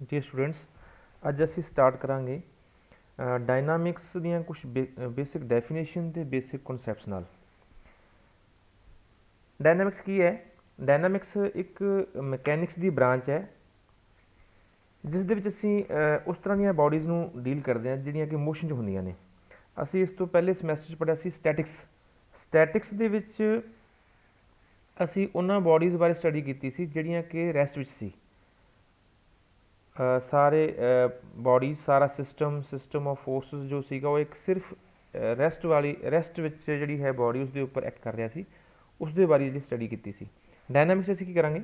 जी students, अज असी start करांगे dynamics दियां कुछ बेसिक डेफिनेशन ते बेसिक कॉन्सैप्ट्स नाल। डायनामिक्स की है? डायनामिक्स एक मैकेनिक्स दी ब्रांच है जिस दे विच असी उस तरह ਦੀਆਂ बॉडीज़ ਨੂੰ डील करते हैं ਜਿਹੜੀਆਂ कि मोशन 'ਚ ਹੁੰਦੀਆਂ ਨੇ। ਅਸੀਂ ਇਸ ਤੋਂ ਪਹਿਲੇ ਸਮੈਸਟਰ 'ਚ ਪੜ੍ਹਿਆ ਸੀ ਸਟੈਟਿਕਸ। ਸਟੈਟਿਕਸ ਦੇ ਵਿੱਚ ਅਸੀਂ ਉਹਨਾਂ ਬੋਡੀਜ਼ ਬਾਰੇ ਸਟੱਡੀ ਕੀਤੀ ਸੀ ਜਿਹੜੀਆਂ ਕਿ ਰੈਸਟ ਵਿੱਚ ਸੀ। ਸਾਰੇ ਬॉडीज़ सारा सिस्टम ऑफ फोर्सिस जो ਸੀਗਾ ਉਹ ਇੱਕ ਸਿਰਫ ਰੈਸਟ ਵਿੱਚ ਜਿਹੜੀ ਹੈ ਬॉडी ਉਸਦੇ ਉੱਪਰ ਐਕਟ ਕਰ ਰਿਹਾ ਸੀ, ਉਸ ਦੇ ਬਾਰੇ ਜਿਹੜੀ ਸਟੱਡੀ ਕੀਤੀ ਸੀ। ਡਾਇਨਾਮਿਕਸ ਅਸੀਂ ਕੀ ਕਰਾਂਗੇ?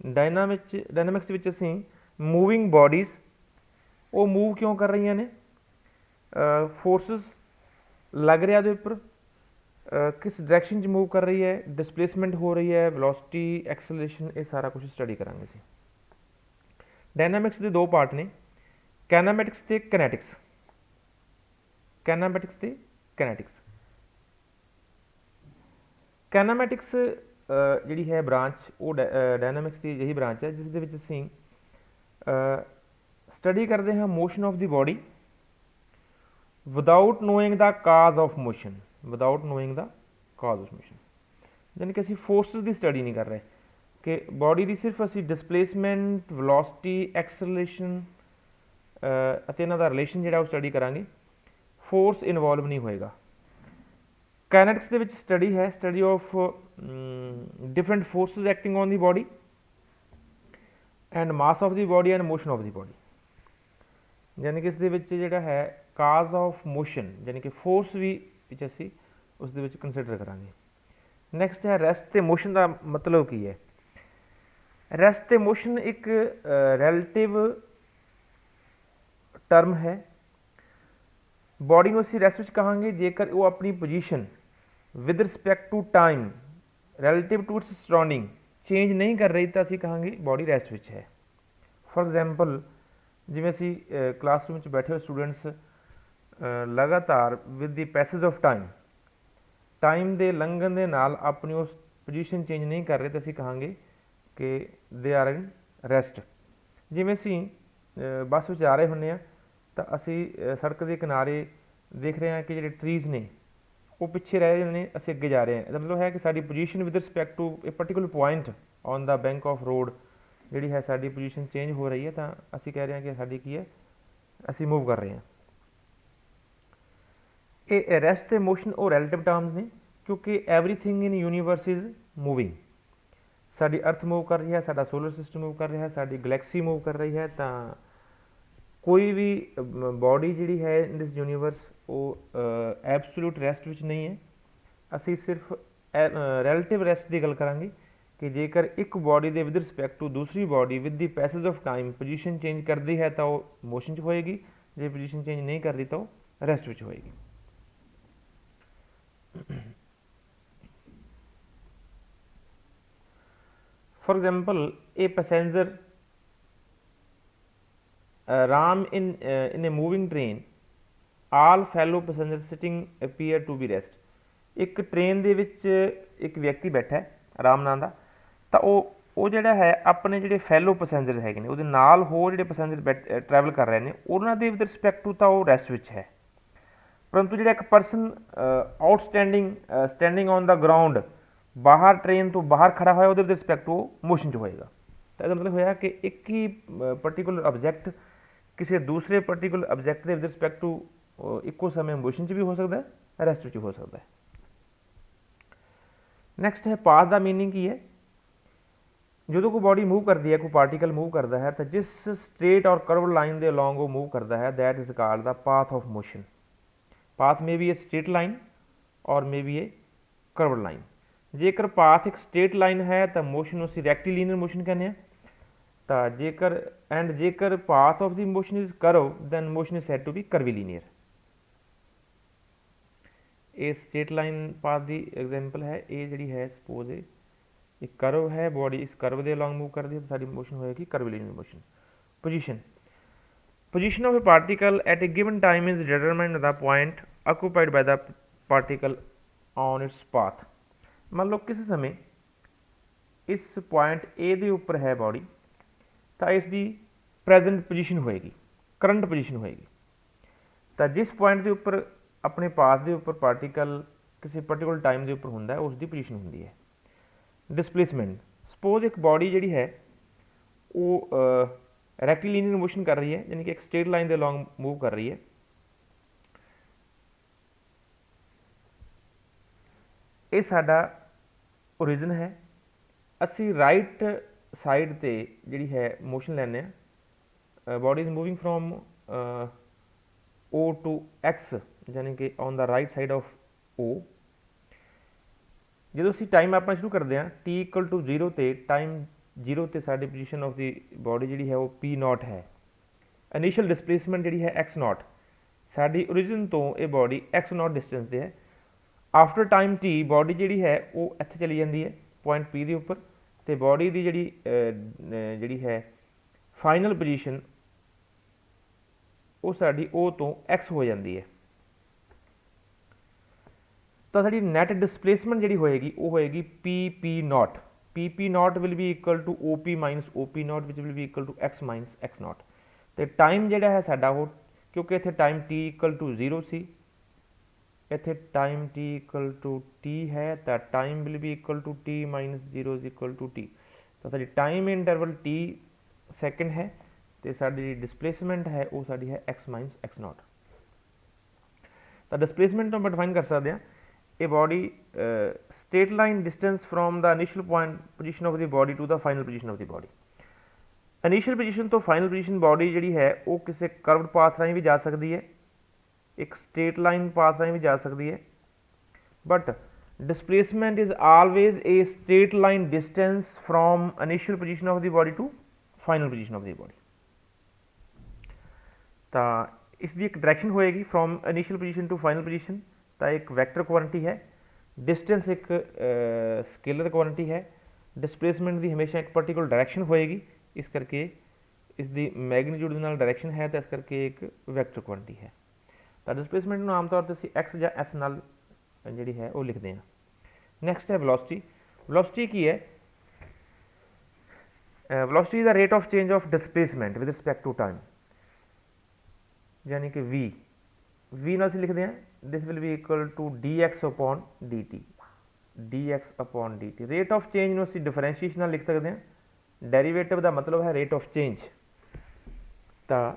ਡਾਇਨਾਮਿਕਸ ਵਿੱਚ ਅਸੀਂ मूविंग बॉडीज़ वो मूव क्यों कर रही ने, फोर्सिस लग रहा दे उपर, किस डायरैक्शन मूव कर रही है, डिसप्लेसमेंट हो रही है, वेलोसिटी, एक्सेलरेशन, ये सारा कुछ स्टडी करांगे सी। डायनामिक्स के दो पार्ट ने, काइनेमैटिक्स ते काइनेटिक्स। काइनेमैटिक्स ते काइनेटिक्स। काइनेमैटिक्स जी है ब्रांच वो डायनामिक्स की यही ब्रांच है जिस दे विच असीं स्टडी करते हैं motion of the body without knowing the cause of motion. Without knowing the cause of motion यानी कि असी फोर्सिस की स्टडी नहीं कर रहे कि बॉडी की सिर्फ असी डिसप्लेसमेंट, वेलोसिटी, एक्सेलरेशन इन्हां दा रिलेशन जिहड़ा स्टडी करांगे। फोर्स इनवॉल्व नहीं होएगा। काइनेटिक्स दे विच स्टडी है, study of different forces acting on the body and mass of the body and motion of the body. यानी कि इस दे विच जिहड़ा है काज ऑफ मोशन यानी कि फोर्स भी असी उस दे विच कंसिडर करांगे। नैक्सट है रैस्ट ते मोशन का मतलब की है? रैस्ट ते मोशन एक रैलेटिव टर्म है। बॉडी में असी रैस्ट कहांगे जेकर वो अपनी position with respect to time relative to its surrounding change नहीं कर रही तो असी कहांगे बॉडी रैस्ट विच है। फॉर एग्जाम्पल जिवें असी क्लासरूम में बैठे हुए स्टूडेंट्स लगातार with the passage of time के लंघन के नाल अपनी उस पोजीशन चेंज नहीं कर रहे तो असी कहांगे कि दे आर इन रैस्ट। जिवें असी बस में आ रहे होंगे तो असी सड़क के किनारे देख रहे हैं कि जो ट्रीज़ ने वो पिछे रह रहे हैं, असी अगे जा रहे हैं। मतलब है कि साडी position with respect to a particular point on the bank of road जी है साडी पोजीशन चेंज हो रही है तो असी कह रहे हैं कि साडी की है असी मूव कर रहे हैं। ये रैस्ट ते मोशन और रैलेटिव टर्म्स ने क्योंकि everything in universe is moving. Sari earth move कर रही है, साडा सोलर सिस्टम मूव कर रहा है, साडी गलैक्सी मूव कर रही है। तो कोई भी बॉडी जी है इन दिस यूनीवर्स वो एब्सोल्यूट रैस्ट विच नहीं है। असी सिर्फ रैलेटिव रैस्ट की गल करांगे कि जेकर एक बॉडी के विद रिस्पैक्ट टू दूसरी body with the passage of time position change करती है तो वो मोशन च होएगी, जो पोजीशन चेंज नहीं कर रही तो रैस्ट विच होएगी। For example a passenger Ram in a moving train all fellow passenger sitting appear to be rest. एक ट्रेन दे विच एक व्यक्ति बैठा है आराम नाम का, तो वो जिहड़ा है अपने जिहड़े फैलो पैसेंजर हैगे ने उहदे नाल होर जिहड़े पैसेंजर ट्रैवल कर रहे हैं उन्हां दे विद रिस्पैक्ट टू तो वो रैस्ट विच है। परंतु जिहड़ा एक person outstanding standing on the ground बाहर ट्रेन तो बाहर खड़ा होया उहदे विद रिस्पैक्ट टू मोशन च होएगा। तो इसका मतलब होया कि एक ही पर्टिकुलर ऑब्जैक्ट किसी दूसरे पर्टिकुलर ऑब्जैक्ट के विद रिस्पैक्ट टू इक्को समय मोशन च भी हो सकता है, रैस्ट विच हो सकता है। नैक्सट है पाथ का मीनिंग की है? जो कोई बॉडी मूव करती है, कोई पार्टिकल मूव करता है तो जिस स्ट्रेट और कर्व लाइन के अलॉन्ग वो मूव करता है that is called the path of motion. Path में भी ए स्ट्रेट लाइन और may be A curve line. जेकर पाथ एक स्ट्रेट लाइन है तो मोशन उस रेक्टिलिनियर मोशन कहने हैं। तो जेकर path of the motion is curve then motion is said to be curvilinear. ये स्ट्रेट लाइन पाथ की एग्जाम्पल है। ये जी है सपोज एक कर्व है, बॉडी इस कर्व के अलॉन्ग मूव कर रही है तो सारी मोशन होएगी curvilinear motion. Position of A particle at A given time is determined the point occupied by the particle on its path. मान लो किस समय इस पॉइंट ए के उपर है बॉडी तो इसकी ਪ੍ਰੈਜ਼ੈਂਟ ਪੋਜੀਸ਼ਨ ਹੋਏਗੀ, ਕਰੰਟ ਪੋਜੀਸ਼ਨ ਹੋਏਗੀ। ਤਾਂ ਜਿਸ ਪੁਆਇੰਟ ਦੇ ਉੱਪਰ ਆਪਣੇ ਪਾਥ ਦੇ ਉੱਪਰ ਪਾਰਟੀਕਲ ਕਿਸੇ ਪਾਰਟੀਕੂਲਰ ਟਾਈਮ ਦੇ ਉੱਪਰ ਹੁੰਦਾ ਹੈ ਉਸ ਦੀ ਪੋਜੀਸ਼ਨ ਹੁੰਦੀ ਹੈ। ਡਿਸਪਲੇਸਮੈਂਟ, ਸਪੋਜ਼ ਇੱਕ ਬॉडी ਜਿਹੜੀ ਹੈ ਉਹ ਰੈਕਟੀਲੀਨੀਅਰ ਮੋਸ਼ਨ ਕਰ ਰਹੀ ਹੈ, ਯਾਨੀ ਕਿ ਇੱਕ ਸਟੇਟ ਲਾਈਨ ਦੇ ਅਲੋਂਗ ਮੂਵ ਕਰ ਰਹੀ ਹੈ। ਇਹ ਸਾਡਾ ਓਰੀਜਨ ਹੈ। ਅਸੀਂ ਰਾਈਟ ਸਾਈਡ ਤੇ ਜਿਹੜੀ ਹੈ ਮੋਸ਼ਨ ਲੈਂਦੇ ਹਾਂ। Body is moving from O to X, ਯਾਨੀ ਕਿ on the right side of O। ਜਦੋਂ ਅਸੀਂ ਟਾਈਮ ਆਪਾਂ ਸ਼ੁਰੂ ਕਰਦੇ ਹਾਂ t ਇਕੁਅਲ ਟੂ 0 ਤੇ ਟਾਈਮ 0 ਤੇ ਸਾਡੀ ਪੋਜੀਸ਼ਨ ਆਫ ਦੀ ਬॉडी ਜਿਹੜੀ ਹੈ ਉਹ P0 ਹੈ। ਇਨੀਸ਼ੀਅਲ ਡਿਸਪਲੇਸਮੈਂਟ ਜਿਹੜੀ ਹੈ X0, ਸਾਡੀ ਓਰੀਜਨ ਤੋਂ ਇਹ ਬॉडी X0 ਡਿਸਟੈਂਸ ਤੇ ਹੈ। ਆਫਟਰ ਟਾਈਮ t ਬॉडी ਜਿਹੜੀ ਹੈ ਉਹ ਇੱਥੇ ਚਲੀ ਜਾਂਦੀ ਹੈ ਪੁਆਇੰਟ P ਦੇ ਉੱਪਰ, ਤੇ ਬॉडी ਦੀ ਜਿਹੜੀ ਹੈ ਫਾਈਨਲ ਪੋਜੀਸ਼ਨ ਉਹ ਸਾਡੀ O ਤੋਂ X ਹੋ ਜਾਂਦੀ ਹੈ। ਤਾਂ ਸਾਡੀ ਨੈਟ ਡਿਸਪਲੇਸਮੈਂਟ ਜਿਹੜੀ ਹੋਏਗੀ ਉਹ ਹੋਏਗੀ PP0। PP0 will be equal to OP minus OP0 ਵਿਚ will be equal to X minus X0। ਤੇ ਟਾਈਮ ਜਿਹੜਾ ਹੈ ਸਾਡਾ ਉਹ, ਕਿਉਂਕਿ ਇੱਥੇ ਟਾਈਮ t ਇਕੁਅਲ ਟੂ 0 ਸੀ, ਇੱਥੇ time t equal to t ਹੈ, ਤਾਂ time will be equal to t minus 0 is equal to t। ਤਾਂ ਸਾਡੀ ਟਾਈਮ ਇੰਟਰਵਲ t ਸੈਕਿੰਡ ਹੈ ਤੇ ਸਾਡੀ ਡਿਸਪਲੇਸਮੈਂਟ ਹੈ ਉਹ ਸਾਡੀ ਹੈ x ਮਾਈਨਸ x0। ਤਾਂ ਡਿਸਪਲੇਸਮੈਂਟ ਨੂੰ ਆਪਾਂ ਡਿਫਾਈਨ ਕਰ ਸਕਦੇ ਹਾਂ, ਇਹ body straight line distance from the initial point position of the body to the final position of the body. Initial position ਤੋਂ ਫਾਈਨਲ ਪੋਜੀਸ਼ਨ ਬॉडी ਜਿਹੜੀ ਹੈ ਉਹ ਕਿਸੇ ਕਰਵਡ ਪਾਥ ਰਾਹੀਂ ਵੀ ਜਾ ਸਕਦੀ ਹੈ, ਇੱਕ ਸਟੇਟ ਲਾਈਨ ਪਾਥ ਰਾਹੀਂ ਵੀ ਜਾ ਸਕਦੀ ਹੈ, but displacement is always a straight line distance from initial position of the body to final position of the body। ਤਾਂ ਇਸ ਦੀ ਇੱਕ ਡਾਇਰੈਕਸ਼ਨ ਹੋਏਗੀ from initial position to final position। ਤਾਂ ਇੱਕ ਵੈਕਟਰ ਕੁਆਂਟੀਟੀ ਹੈ, ਡਿਸਟੈਂਸ ਇੱਕ ਸਕੇਲਰ ਕੁਆਂਟੀਟੀ ਹੈ, displacement ਦੀ ਹਮੇਸ਼ਾ ਇੱਕ ਪਾਰਟੀਕੂਲਰ ਡਾਇਰੈਕਸ਼ਨ ਹੋਏਗੀ, ਇਸ ਕਰਕੇ ਇਸ ਦੀ ਮੈਗਨੀਟਿਊਡ ਦੇ ਨਾਲ ਡਾਇਰੈਕਸ਼ਨ ਹੈ ਤਾਂ ਇਸ ਕਰਕੇ ਇੱਕ ਵੈਕਟਰ ਕੁਆਂਟੀਟੀ ਹੈ। ਤਾਂ ਡਿਸਪਲੇਸਮੈਂਟ ਨੂੰ ਆਮ ਤੌਰ ਤੇ ਅਸੀਂ x ਜਾਂ s ਨਾਲ ਜਿਹੜੀ ਹੈ ਉਹ ਲਿਖਦੇ ਹਾਂ। ਨੈਕਸਟ ਹੈ ਵੈਲੋਸਿਟੀ। ਵੈਲੋਸਿਟੀ ਕੀ ਹੈ? Velocity is the rate of change of displacement with respect to time, ਯਾਨੀ ਕਿ v ਨਾਲ ਅਸੀਂ ਲਿਖਦੇ ਹਾਂ this will be equal to dx upon dt, dx upon dt। Rate of change ਨੂੰ ਅਸੀਂ ਡਿਫਰੈਂਸ਼ੀਏਸ਼ਨ ਨਾਲ ਲਿਖ ਸਕਦੇ ਹਾਂ, ਡੈਰੀਵੇਟਿਵ ਦਾ ਮਤਲਬ ਹੈ ਰੇਟ ਆਫ ਚੇਂਜ। ਤਾਂ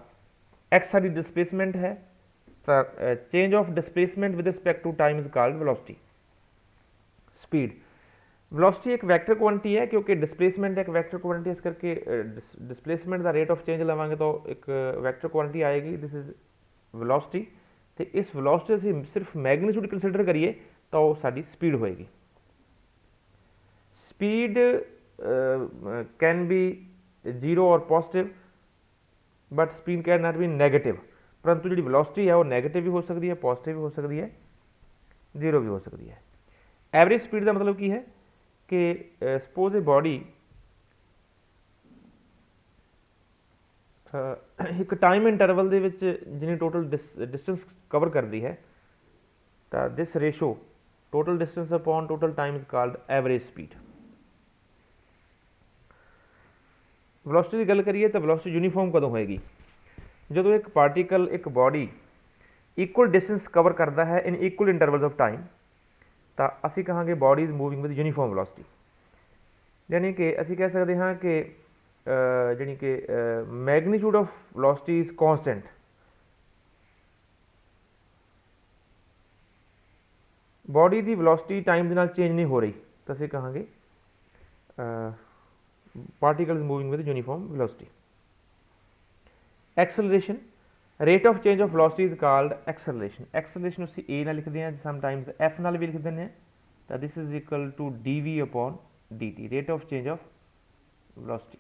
x ਸਾਡੀ ਡਿਸਪਲੇਸਮੈਂਟ ਹੈ, ਤਾਂ change of displacement with respect to time is called velocity. Speed, velocity ਇੱਕ ਵੈਕਟਰ ਕੁਆਂਟੀਟੀ ਹੈ ਕਿਉਂਕਿ ਡਿਸਪਲੇਸਮੈਂਟ ਇੱਕ ਵੈਕਟਰ ਕੁਆਂਟੀਟੀ, ਇਸ ਕਰਕੇ ਡਿਸਪਲੇਸਮੈਂਟ ਦਾ ਰੇਟ ਆਫ ਚੇਂਜ ਲਵਾਂਗੇ ਤਾਂ ਇੱਕ ਵੈਕਟਰ ਕੁਆਂਟੀਟੀ ਆਏਗੀ, ਦਿਸ ਇਜ਼ ਵੈਲੋਸਿਟੀ। ਤੇ ਇਸ ਵੈਲੋਸਿਟੀ ਅਸੀਂ ਸਿਰਫ ਮੈਗਨੀਟਿਊਡ ਕੰਸੀਡਰ ਕਰੀਏ ਤਾਂ ਉਹ ਸਾਡੀ ਸਪੀਡ ਹੋਏਗੀ। ਸਪੀਡ ਕੈਨ ਬੀ ਜ਼ੀਰੋ ਔਰ positive, but speed can not be negative. परंतु जी वेलोसिटी है वो नैगेटिव भी हो सकती है, पॉजिटिव भी हो सकती है, जीरो भी हो सकती है। एवरेज स्पीड का मतलब की है कि सपोज ए बॉडी एक टाइम इंटरवल दे विच जिन्नी टोटल डिस्टेंस कवर करती है, तो this ratio total distance upon total time is called average speed. Velocity की गल करिए तो वेलोसिटी यूनीफॉर्म कदों होएगी? ਜਦੋਂ ਇੱਕ ਪਾਰਟੀਕਲ ਇੱਕ ਬॉडी ਇਕੁਅਲ ਡਿਸਟੈਂਸ ਕਵਰ ਕਰਦਾ ਹੈ in equal intervals of time, ਤਾਂ ਅਸੀਂ ਕਹਾਂਗੇ body is moving with uniform velocity. ਯਾਨੀ ਕਿ ਅਸੀਂ ਕਹਿ ਸਕਦੇ ਹਾਂ ਕਿ ਜਾਣੀ ਕਿ magnitude of velocity is constant. Body ਦੀ ਵੈਲੋਸਿਟੀ ਟਾਈਮ ਦੇ ਨਾਲ ਚੇਂਜ ਨਹੀਂ ਹੋ ਰਹੀ, ਤਾਂ ਅਸੀਂ ਕਹਾਂਗੇ particle is moving with uniform velocity. Acceleration, rate of change of velocity is called acceleration. Acceleration उसी ए ना लिखते हैं, समटाइम्स एफ नाल भी लिख दें, तो this is equal to dv upon dt, rate of change of velocity.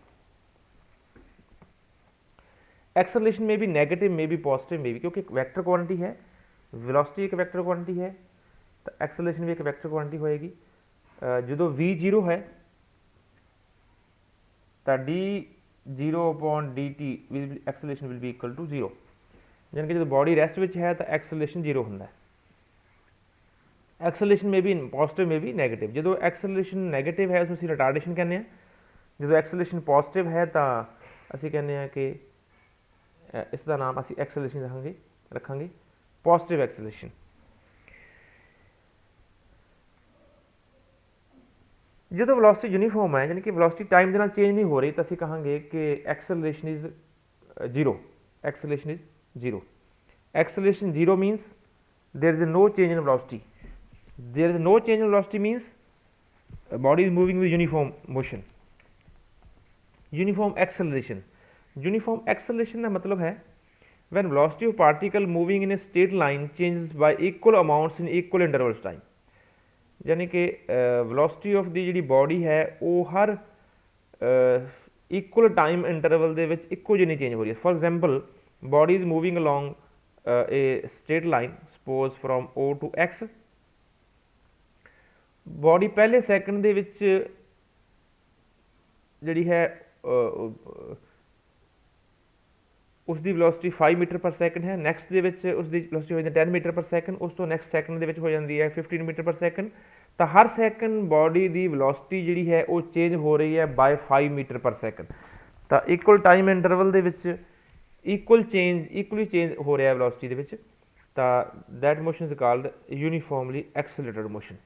Acceleration में भी नेगेटिव में भी पॉजिटिव में भी, क्योंकि एक वेक्टर क्वांटिटी है, वेलोसिटी एक वेक्टर क्वांटिटी है, तो एक्सलरेशन भी एक वेक्टर क्वांटिटी होएगी। जो v जीरो है तो d zero upon dt acceleration will be equal to zero, यानी कि जो बॉडी रेस्ट में है तो एक्सलरेशन जीरो होंगे। एक्सलरेशन में भी पॉजिटिव में भी नैगेटिव। जो एक्सलरेशन नैगेटिव है उसमें रिटार्डेशन कहने हैं, जो एक्सलरेशन पॉजिटिव है तो असी कहने हैं कि इस दा नाम असी एक्सेलरेशन रखांगे पॉजिटिव एक्सेलरेशन। जो वेलोसिटी यूनीफॉर्म है यानी कि वेलोसिटी टाइम के नाल चेंज नहीं हो रही तो असी कहांगे कि acceleration is zero. Acceleration is zero. Acceleration zero means there is no change in velocity. There is no change in velocity means body is moving with uniform motion. Uniform acceleration, uniform acceleration का मतलब है when velocity of particle moving in a straight line changes by equal amounts in equal intervals time। यानी कि velocity of the जी body है वो हर equal time interval दे विच इक्को जी नहीं चेंज हो रही है। For example body is moving along a straight line suppose from O to X. Body पहले सैकेंड दे विच जिहड़ी है उसकी वेलोसिटी 5 मीटर पर सैकेंड है। नैक्सट दे विच उसकी वेलोसिटी हो जाती है 10 मीटर पर सैकेंड। उस तो नैक्सट सैकेंड दे विच हो जाती है 15 मीटर पर सैकेंड। तो हर सैकेंड बॉडी की वेलोसिटी जिहड़ी है वो चेंज हो रही है बाय 5 मीटर पर सैकेंड। तो इक्वल टाइम इंटरवल दे विच इक्वली चेंज हो रहा है वेलोसिटी दे विच। तो that motion is called uniformly accelerated motion.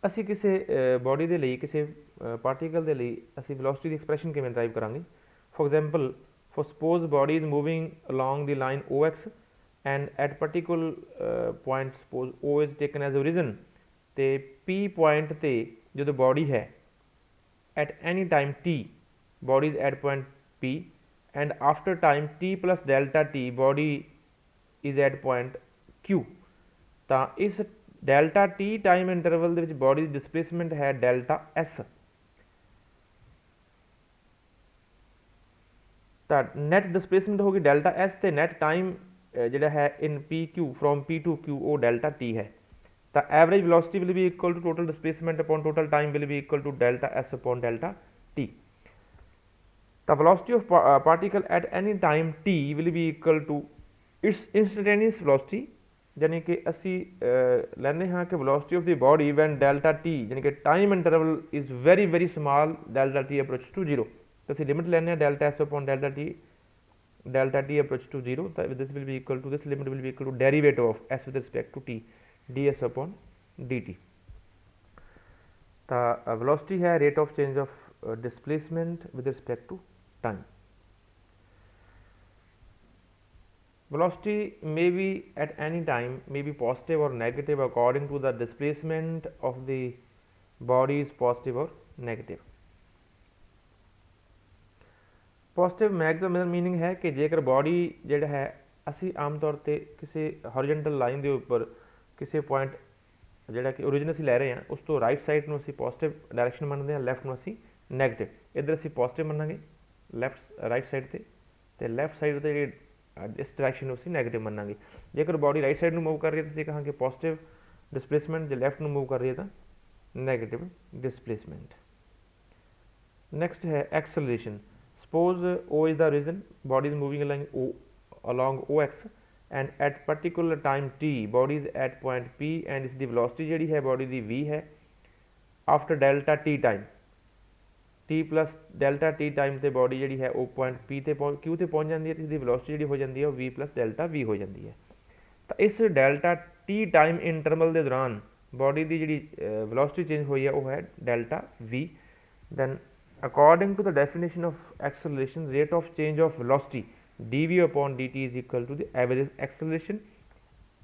असी किसी बॉडी के लिए किसी पार्टिकल के लिए असी वेलोसिटी की एक्सप्रैशन किवें ड्राइव करांगे। For example, for suppose body is moving along the line OX and at particular point suppose O is taken as origin ते P point ते जो body है at any time t body is at point P and after time t plus delta t body is at point Q। ਤਾਂ इस delta T time interval ਦੇ ਵਿੱਚ body ਦੀ displacement है डेल्टा एस। तो नैट डिस्प्लेसमेंट होगी delta S तो net time जोड़ा है in P Q from P to Q वो डेल्टा टी है। तो average velocity will be equal to total displacement upon total time will be equal to delta S upon delta T. तो velocity of particle at any time T will be equal to its instantaneous velocity. यानी कि असी लैने हाँ कि velocity of the body when delta T यानी कि time interval is very very small delta T approach to zero. तो असी लिमिट लैने delta S upon delta T approach to zero. तो this will be equal to this limit will be equal to derivative of S with respect to T D S upon D T. तो velocity है rate of change of displacement with respect to time. Velocity may be at any time may be positive or negative according to the displacement of the body is positive or negative। Positive मैग का meaning है कि जेकर body जिहड़ा है असी आम तौर पर किसी हॉरिजेंटल लाइन के उपर किसी पॉइंट जिहड़ा कि ओरिजिन असी लै रहे हैं उस तो राइट साइड में असी पॉजिटिव डायरैक्शन मनते हैं, लैफ्ट में असी नैगेटिव। इधर असी पॉजिटिव मनांगे लैफ्ट राइट साइड ते लैफ्ट साइड ते इस डायरैक्शन में असी नैगेटिव मनांगे। जेकर बॉडी राइट साइड में मूव कर रही है तो कहांगे पॉजिटिव डिस्प्लेसमेंट, जो लैफ्ट में मूव कर रही है तो नैगेटिव डिस्प्लेसमेंट। नैक्सट है acceleration. Suppose O is the origin, body is moving along OX and at particular time t body is at point P and इसकी velocity जिहड़ी है body दी v है after delta t time t plus delta t time ते body जिहड़ी है वो point P ते Q ते पहुँच जाती है तो इसकी velocity जिहड़ी हो जाती है v plus delta v हो जाती है। तो इस delta t time इंटरवल के दौरान बॉडी की जिहड़ी velocity चेंज हुई है वो है delta v। then according to the definition of acceleration rate of change of velocity dv upon dt is equal to the average acceleration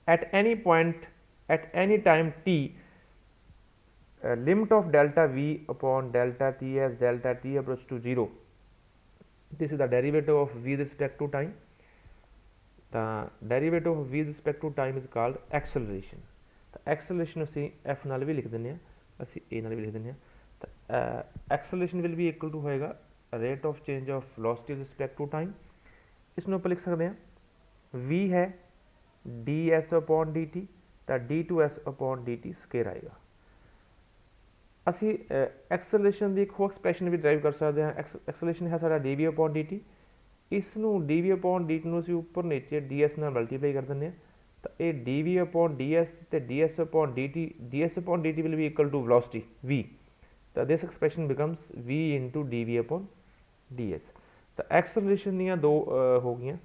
at any point at any time t limit of delta v upon delta t as delta t approach to 0। this is the derivative of v with respect to time। the derivative of v with respect to time is called acceleration। तो acceleration असी f नाल भी लिख दें असी a नाल भी लिख दें। Acceleration will be equal to होएगा rate of change of velocity with respect to time. इसमें आप लिख सकते हैं v है D S upon D T तो D two S upon D T square आएगा। असी एक्सेलरेशन की एक होर एक्सप्रैशन भी ड्राइव कर सकते हैं। एक्सेलरेशन है सारा D V upon D T. इसनों D V upon D T में असीं उपर नीचे डी एस नाल मल्टीप्लाई कर देंगे तो ये D V upon D S तो D S upon D S upon D T will be equal to velocity v। So this expression becomes v into dv upon ds। ਤਾਂ acceleration ਦੀਆਂ ਦੋ ਹੋ ਗਈਆਂ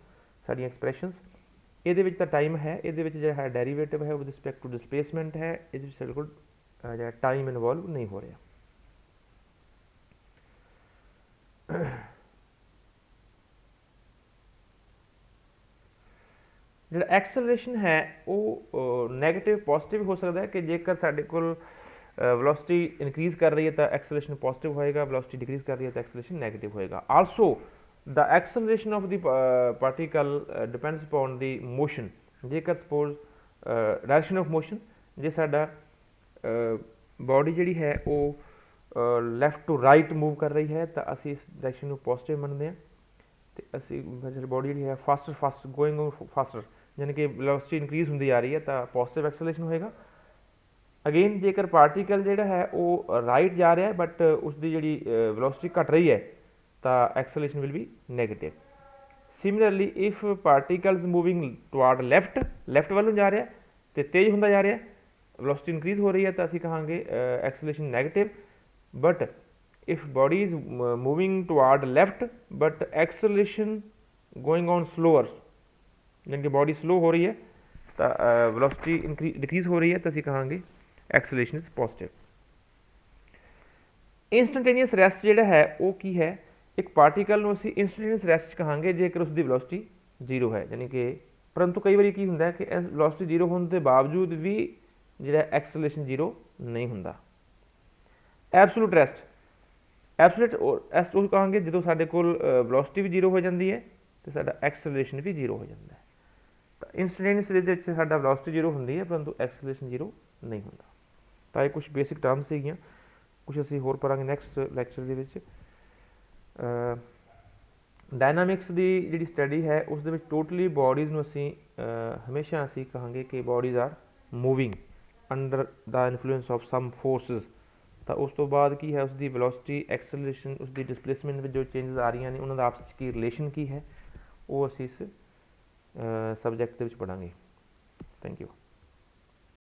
ਸਾਡੀਆਂ ਐਕਸਪ੍ਰੈਸ਼ਨਸ। ਇਹਦੇ ਵਿੱਚ ਤਾਂ ਟਾਈਮ ਹੈ, ਇਹਦੇ ਵਿੱਚ ਜਿਹੜਾ ਹੈ ਡੈਰੀਵੇਟਿਵ ਹੈ ਵਿਦ ਰਿਸਪੈਕਟ ਟੂ ਡਿਸਪਲੇਸਮੈਂਟ ਹੈ, ਇਹਦੇ ਵਿੱਚ ਸਾਡੇ ਕੋਲ ਜਿਹੜਾ ਟਾਈਮ ਇਨਵੋਲਵ ਨਹੀਂ ਹੋ ਰਿਹਾ। ਜਿਹੜਾ ਐਕਸਲਰੇਸ਼ਨ ਹੈ ਉਹ ਨੈਗੇਟਿਵ ਪੋਜ਼ਿਟਿਵ ਹੋ ਸਕਦਾ ਹੈ ਕਿ ਜੇਕਰ ਸਾਡੇ ਕੋਲ ਵੈਲੋਸਿਟੀ ਇਨਕਰੀਜ਼ ਕਰ ਰਹੀ ਹੈ ਤਾਂ ਐਕਸਲਰੇਸ਼ਨ ਪੋਜ਼ਿਟਿਵ ਹੋਏਗਾ, ਵੈਲੋਸਿਟੀ ਡਿਕਰੀਜ਼ ਕਰ ਰਹੀ ਹੈ ਤਾਂ ਐਕਸਲਰੇਸ਼ਨ ਨੈਗੇਟਿਵ ਹੋਏਗਾ। Also the acceleration of the particle depends upon the motion. ਜੇਕਰ ਸਪੋਜ਼ ਡਾਇਰੈਕਸ਼ਨ ਆਫ ਮੋਸ਼ਨ, ਜੇ ਸਾਡਾ ਬੋਡੀ ਜਿਹੜੀ ਹੈ ਉਹ ਲੈਫਟ ਟੂ ਰਾਈਟ ਮੂਵ ਕਰ ਰਹੀ ਹੈ ਤਾਂ ਅਸੀਂ ਇਸ ਡਾਇਰੈਕਸ਼ਨ ਨੂੰ ਪੋਜ਼ਿਟਿਵ ਮੰਨਦੇ ਹਾਂ, ਤੇ ਅਸੀਂ ਬੋਡੀ ਜਿਹੜੀ ਹੈ ਫਾਸਟਰ ਗੋਇੰਗ ਫਾਸਟਰ, ਯਾਨੀ ਕਿ ਵੈਲੋਸਿਟੀ ਇਨਕਰੀਜ਼ ਹੁੰਦੀ ਆ ਰਹੀ ਹੈ ਤਾਂ ਪੋਜ਼ਿਟਿਵ ਐਕਸਲਰੇਸ਼ਨ ਹੋਏਗਾ। ਅਗੇਨ ਜੇਕਰ ਪਾਰਟੀਕਲ ਜਿਹੜਾ ਹੈ ਉਹ ਰਾਈਟ ਜਾ ਰਿਹਾ ਬਟ ਉਸਦੀ ਜਿਹੜੀ ਵੈਲੋਸਿਟੀ ਘਟ ਰਹੀ ਹੈ ਤਾਂ acceleration will be negative. Similarly if particles moving toward left ਵੱਲੋਂ ਜਾ ਰਿਹਾ ਤੇ ਤੇਜ਼ ਹੁੰਦਾ ਜਾ ਰਿਹਾ, ਵੈਲੋਸਿਟੀ ਇਨਕਰੀਜ਼ ਹੋ ਰਹੀ ਹੈ ਤਾਂ ਅਸੀਂ ਕਹਾਂਗੇ acceleration negative. But if body is moving toward left but acceleration going on slower, यानी कि बॉडी स्लो हो रही है तो वेलोसिटी डिक्रीज हो रही है तो ਅਸੀਂ ਕਹਾਂਗੇ acceleration is positive. Instantaneous rest ਜਿਹੜਾ ਹੈ ਉਹ ਕੀ ਹੈ, ਇੱਕ ਪਾਰਟੀਕਲ ਨੂੰ ਅਸੀਂ ਇੰਸਟੈਂਟੇਨੀਅਸ ਰੈਸਟ ਕਹਾਂਗੇ ਜੇਕਰ ਉਸਦੀ ਵੈਲੋਸਿਟੀ ਜ਼ੀਰੋ ਹੈ, ਯਾਨੀ ਕਿ ਪਰੰਤੂ ਕਈ ਵਾਰੀ ਕੀ ਹੁੰਦਾ ਹੈ ਕਿ ਵੈਲੋਸਿਟੀ ਜ਼ੀਰੋ ਹੋਣ ਦੇ ਬਾਵਜੂਦ ਵੀ ਜਿਹੜਾ ਐਕਸਲਰੇਸ਼ਨ ਜ਼ੀਰੋ ਨਹੀਂ ਹੁੰਦਾ। ਐਬਸੋਲੂਟ ਰੈਸਟ, ਐਬਸੋਲੂਟ ਰੈਸਟ ਉਹ ਕਹਾਂਗੇ ਜਦੋਂ ਸਾਡੇ ਕੋਲ ਵੈਲੋਸਿਟੀ ਵੀ ਜ਼ੀਰੋ ਹੋ ਜਾਂਦੀ ਹੈ ਤੇ ਸਾਡਾ ਐਕਸਲਰੇਸ਼ਨ ਵੀ ਜ਼ੀਰੋ ਹੋ ਜਾਂਦਾ ਹੈ। ਤਾਂ ਇੰਸਟੈਂਟੇਨੀਅਸ ਦੇ ਵਿੱਚ ਸਾਡਾ ਵੈਲੋਸਿਟੀ ਜ਼ੀਰੋ ਹੁੰਦੀ ਹੈ ਪਰੰਤੂ ਐਕਸਲਰੇਸ਼ਨ ਜ਼ੀਰੋ ਨਹੀਂ ਹੁੰਦਾ। ਤਾਂ ਇਹ ਕੁਝ ਬੇਸਿਕ ਟਰਮਸ ਸੀਗੀਆਂ, ਕੁਝ ਅਸੀਂ ਹੋਰ ਪੜਾਂਗੇ ਨੈਕਸਟ ਲੈਕਚਰ ਦੇ ਵਿੱਚ। ਡਾਇਨਾਮਿਕਸ ਦੀ ਜਿਹੜੀ ਸਟੱਡੀ ਹੈ ਉਸ ਦੇ ਵਿੱਚ ਟੋਟਲੀ ਬੋਡੀਜ਼ ਨੂੰ ਅਸੀਂ ਹਮੇਸ਼ਾ ਅਸੀਂ ਕਹਾਂਗੇ ਕਿ bodies are moving under the influence of some forces. ਤਾਂ ਉਸ ਤੋਂ ਬਾਅਦ ਕੀ ਹੈ, ਉਸਦੀ ਵੈਲੋਸਿਟੀ, ਐਕਸਲਰੇਸ਼ਨ, ਉਸਦੀ ਡਿਸਪਲੇਸਮੈਂਟ ਵਿੱਚ ਜੋ ਚੇਂਜਸ ਆ ਰਹੀਆਂ ਨੇ ਉਹਨਾਂ ਦਾ ਆਪਸ ਵਿੱਚ ਕੀ ਰਿਲੇਸ਼ਨ ਕੀ ਹੈ, ਉਹ ਅਸੀਂ ਇਸ ਸਬਜੈਕਟ ਦੇ ਵਿੱਚ ਪੜਾਂਗੇ। Thank you.